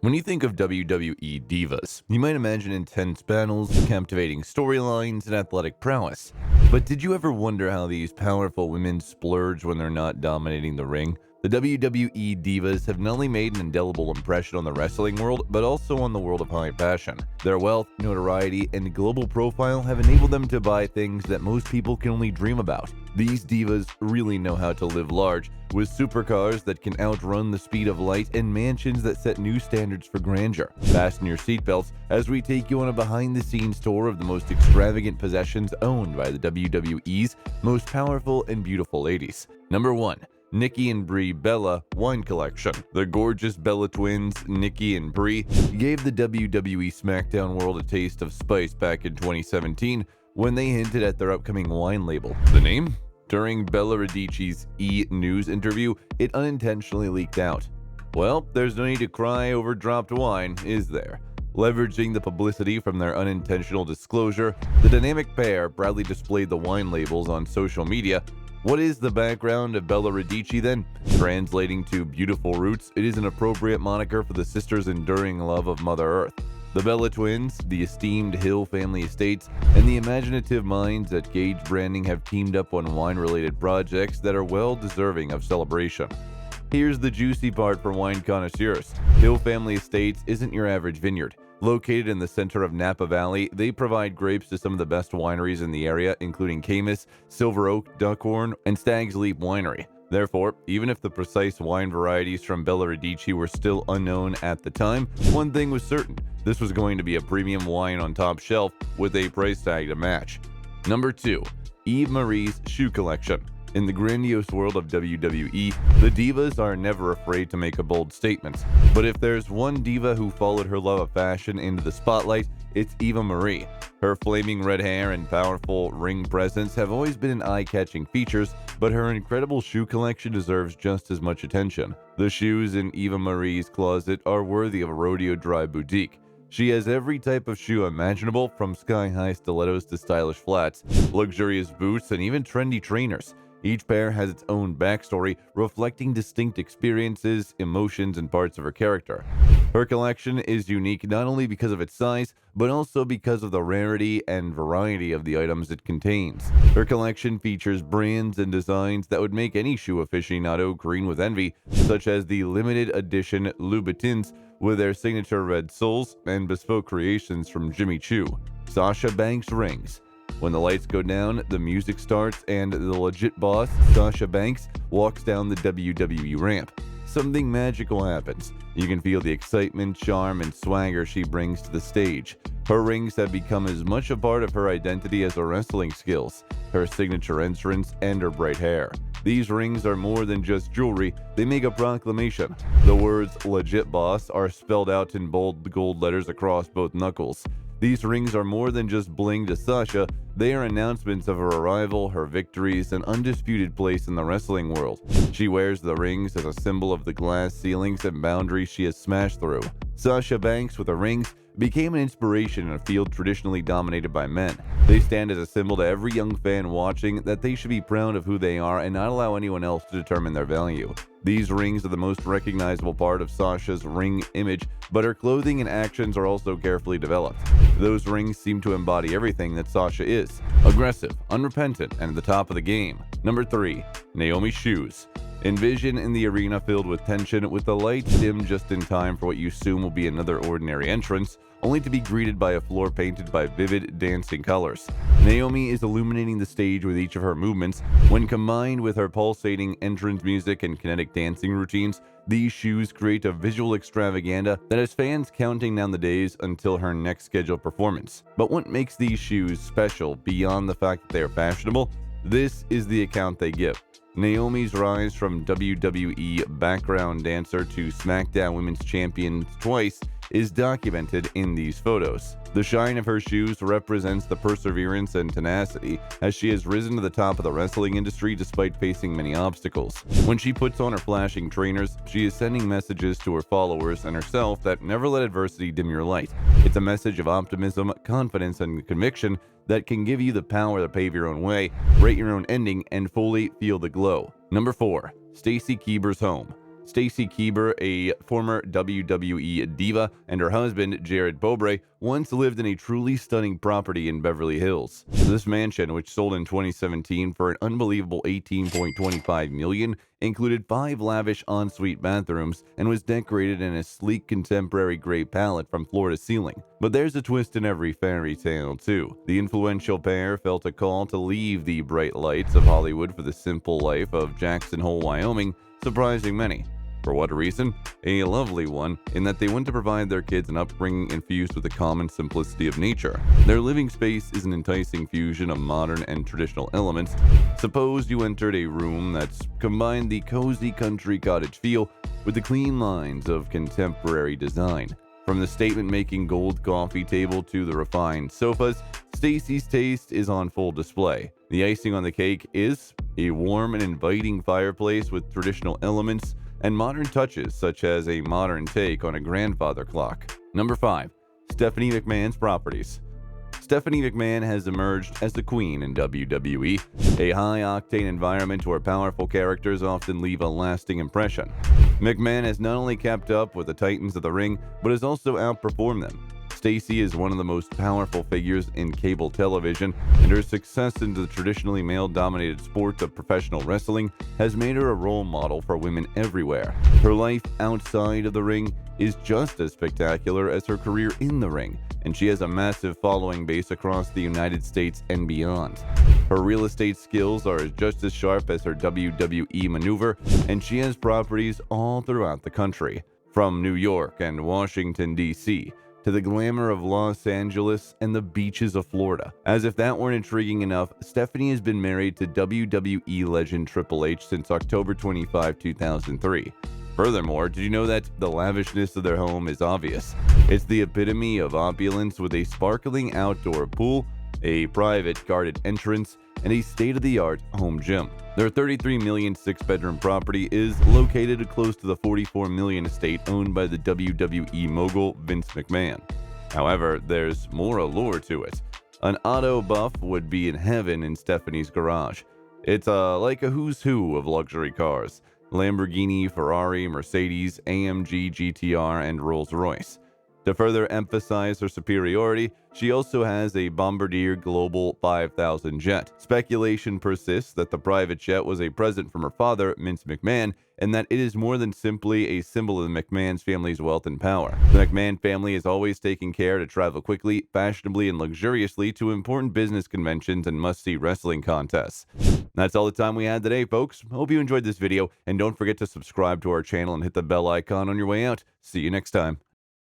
When you think of WWE Divas, you might imagine intense battles, captivating storylines, and athletic prowess. But did you ever wonder how these powerful women splurge when they're not dominating the ring? The WWE Divas have not only made an indelible impression on the wrestling world, but also on the world of high fashion. Their wealth, notoriety, and global profile have enabled them to buy things that most people can only dream about. These divas really know how to live large, with supercars that can outrun the speed of light and mansions that set new standards for grandeur. Fasten your seatbelts as we take you on a behind-the-scenes tour of the most extravagant possessions owned by the WWE's most powerful and beautiful ladies. Number 1. Nikki and Brie Bella Wine Collection. The gorgeous Bella twins, Nikki and Brie, gave the WWE SmackDown world a taste of spice back in 2017 when they hinted at their upcoming wine label. The name? During Bella Radici's E! News interview, it unintentionally leaked out. Well, there's no need to cry over dropped wine, is there? Leveraging the publicity from their unintentional disclosure, the dynamic pair proudly displayed the wine labels on social media. What is the background of Bella Radici then? Translating to beautiful roots, it is an appropriate moniker for the sisters' enduring love of Mother Earth. The Bella twins, the esteemed Hill family estates, and the imaginative minds at Gage Branding have teamed up on wine-related projects that are well deserving of celebration. Here's the juicy part for wine connoisseurs. Hill Family Estates isn't your average vineyard. Located in the center of Napa Valley, they provide grapes to some of the best wineries in the area, including Caymus, Silver Oak, Duckhorn, and Stag's Leap Winery. Therefore, even if the precise wine varieties from Bella Radici were still unknown at the time, one thing was certain: this was going to be a premium wine on top shelf with a price tag to match. Number 2. Eve Marie's Shoe Collection. In the grandiose world of WWE, the divas are never afraid to make a bold statement. But if there's one diva who followed her love of fashion into the spotlight, it's Eva Marie. Her flaming red hair and powerful ring presence have always been eye-catching features, but her incredible shoe collection deserves just as much attention. The shoes in Eva Marie's closet are worthy of a rodeo dry boutique. She has every type of shoe imaginable, from sky-high stilettos to stylish flats, luxurious boots, and even trendy trainers. Each pair has its own backstory, reflecting distinct experiences, emotions, and parts of her character. Her collection is unique not only because of its size, but also because of the rarity and variety of the items it contains. Her collection features brands and designs that would make any shoe aficionado green with envy, such as the limited edition Louboutins with their signature red soles, and bespoke creations from Jimmy Choo. Sasha Banks rings. When the lights go down, the music starts, and the legit boss, Sasha Banks, walks down the WWE ramp. Something magical happens. You can feel the excitement, charm, and swagger she brings to the stage. Her rings have become as much a part of her identity as her wrestling skills, her signature entrance, and her bright hair. These rings are more than just jewelry, they make a proclamation. The words "Legit Boss" are spelled out in bold gold letters across both knuckles. These rings are more than just bling to Sasha, they are announcements of her arrival, her victories, and undisputed place in the wrestling world. She wears the rings as a symbol of the glass ceilings and boundaries she has smashed through. Sasha Banks with the rings became an inspiration in a field traditionally dominated by men. They stand as a symbol to every young fan watching that they should be proud of who they are and not allow anyone else to determine their value. These rings are the most recognizable part of Sasha's ring image, but her clothing and actions are also carefully developed. Those rings seem to embody everything that Sasha is: aggressive, unrepentant, and at the top of the game. Number 3. Naomi's shoes. Envision in the arena filled with tension, with the lights dim just in time for what you assume will be another ordinary entrance, only to be greeted by a floor painted by vivid, dancing colors. Naomi is illuminating the stage with each of her movements. When combined with her pulsating entrance music and kinetic dancing routines, these shoes create a visual extravaganza that has fans counting down the days until her next scheduled performance. But what makes these shoes special, beyond the fact that they are fashionable? This is the account they give. Naomi's rise from WWE background dancer to SmackDown Women's Champion twice is documented in these photos. The shine of her shoes represents the perseverance and tenacity as she has risen to the top of the wrestling industry despite facing many obstacles. When she puts on her flashing trainers, she is sending messages to her followers and herself that never let adversity dim your light. It's a message of optimism, confidence, and conviction that can give you the power to pave your own way, write your own ending, and fully feel the glow. Number 4. Stacy Keibler's home. Stacy Keibler, a former WWE diva, and her husband, Jared Bobre, once lived in a truly stunning property in Beverly Hills. This mansion, which sold in 2017 for an unbelievable $18.25 million, included 5 lavish ensuite bathrooms and was decorated in a sleek contemporary gray palette from floor to ceiling. But there's a twist in every fairy tale, too. The influential pair felt a call to leave the bright lights of Hollywood for the simple life of Jackson Hole, Wyoming, surprising many. For what reason? A lovely one, in that they want to provide their kids an upbringing infused with the common simplicity of nature. Their living space is an enticing fusion of modern and traditional elements. Suppose you entered a room that's combined the cozy country cottage feel with the clean lines of contemporary design. From the statement-making gold coffee table to the refined sofas, Stacy's taste is on full display. The icing on the cake is a warm and inviting fireplace with traditional elements and modern touches such as a modern take on a grandfather clock. Number 5. Stephanie McMahon's properties. Stephanie McMahon has emerged as the queen in WWE, a high-octane environment where powerful characters often leave a lasting impression. McMahon has not only kept up with the titans of the ring, but has also outperformed them. Stacy is one of the most powerful figures in cable television, and her success in the traditionally male-dominated sport of professional wrestling has made her a role model for women everywhere. Her life outside of the ring is just as spectacular as her career in the ring, and she has a massive following base across the United States and beyond. Her real estate skills are just as sharp as her WWE maneuver, and she has properties all throughout the country, from New York and Washington, D.C., to the glamour of Los Angeles and the beaches of Florida. As if that weren't intriguing enough, Stephanie has been married to WWE legend Triple H since October 25, 2003. Furthermore, did you know that the lavishness of their home is obvious? It's the epitome of opulence with a sparkling outdoor pool, a private guarded entrance, and a state-of-the-art home gym. Their $33 million 6-bedroom property is located close to the $44 million estate owned by the WWE mogul Vince McMahon. However, there's more allure to it. An auto buff would be in heaven in Stephanie's garage. It's like a who's who of luxury cars: Lamborghini, Ferrari, Mercedes, AMG, GTR, and Rolls-Royce. To further emphasize her superiority, she also has a Bombardier Global 5000 jet. Speculation persists that the private jet was a present from her father, Vince McMahon, and that it is more than simply a symbol of the McMahon's family's wealth and power. The McMahon family is always taking care to travel quickly, fashionably, and luxuriously to important business conventions and must-see wrestling contests. That's all the time we had today, folks. Hope you enjoyed this video, and don't forget to subscribe to our channel and hit the bell icon on your way out. See you next time.